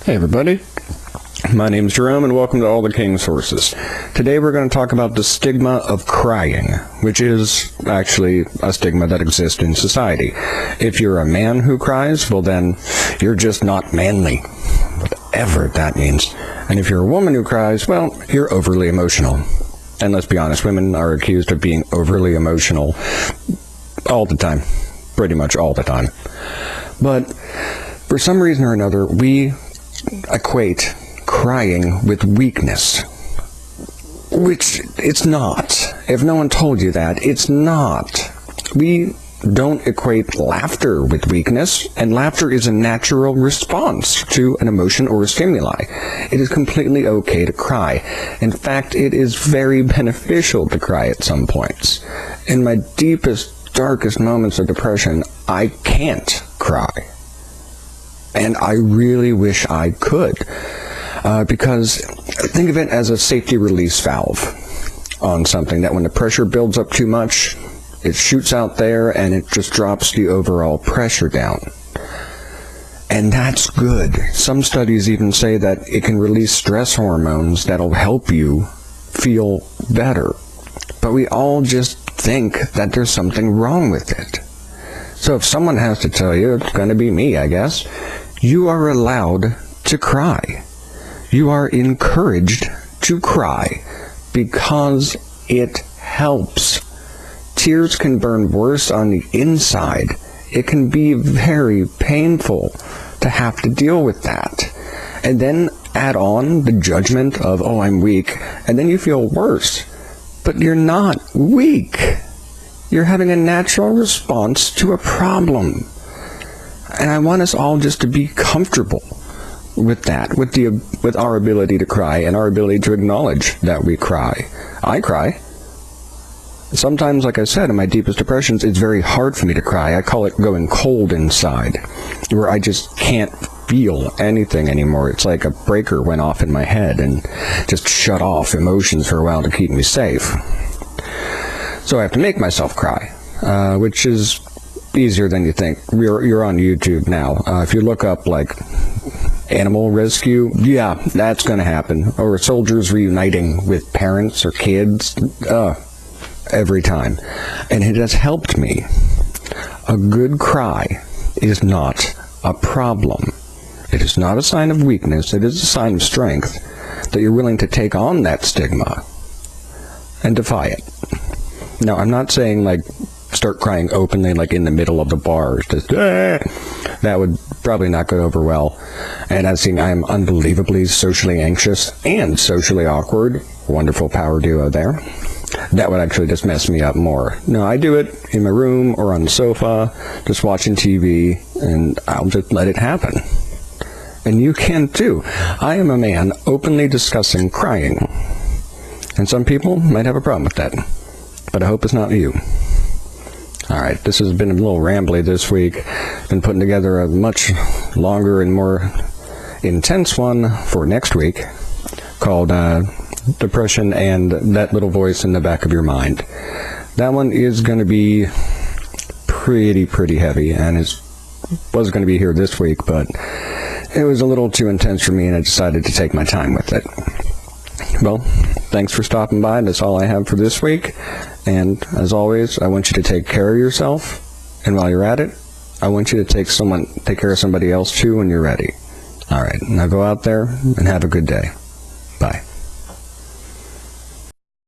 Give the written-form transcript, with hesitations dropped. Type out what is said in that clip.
Hey everybody, my name's Jerome and welcome to All the King's Horses. Today we're going to talk about the stigma of crying, which is actually a stigma that exists in society. If you're a man who cries, well then you're just not manly, whatever that means. And if you're a woman who cries, well, you're overly emotional. And let's be honest, women are accused of being overly emotional all the time, pretty much all the time. But for some reason or another, we equate crying with weakness, which it's not. If no one told you that, it's not. We don't equate laughter with weakness, and laughter is a natural response to an emotion or a stimuli. It is completely okay to cry. In fact, it is very beneficial to cry at some points. In my deepest, darkest moments of depression, I can't cry. And I really wish I could, because think of it as a safety release valve on something that when the pressure builds up too much, it shoots out there and it just drops the overall pressure down. And that's good. Some studies even say that it can release stress hormones that'll help you feel better. But we all just think that there's something wrong with it. So if someone has to tell you, it's going to be me, I guess. You are allowed to cry. You are encouraged to cry because it helps. Tears can burn worse on the inside. It can be very painful to have to deal with that. And then add on the judgment of, oh, I'm weak, and then you feel worse. But you're not weak. You're having a natural response to a problem. And I want us all just to be comfortable with that, with our ability to cry and our ability to acknowledge that we cry. I cry. Sometimes, like I said, in my deepest depressions, it's very hard for me to cry. I call it going cold inside, where I just can't feel anything anymore. It's like a breaker went off in my head and just shut off emotions for a while to keep me safe. So I have to make myself cry, which is easier than you think. You're on YouTube now. If you look up, like, animal rescue, yeah, that's going to happen. Or soldiers reuniting with parents or kids, every time. And it has helped me. A good cry is not a problem. It is not a sign of weakness. It is a sign of strength that you're willing to take on that stigma and defy it. Now, I'm not saying, like, start crying openly, like in the middle of the bar. Just, that would probably not go over well. And as seen, I am unbelievably socially anxious and socially awkward. Wonderful power duo there. That would actually just mess me up more. No, I do it in my room or on the sofa, just watching TV, and I'll just let it happen. And you can too. I am a man openly discussing crying. And some people might have a problem with that. But I hope it's not you. Alright, this has been a little rambly this week. Been putting together a much longer and more intense one for next week called Depression and That Little Voice in the Back of Your Mind. That one is going to be pretty heavy, and was going to be here this week, but it was a little too intense for me, and I decided to take my time with it. Well, thanks for stopping by. That's all I have for this week. And as always, I want you to take care of yourself. And while you're at it, I want you to take care of somebody else too when you're ready. All right, now go out there and have a good day.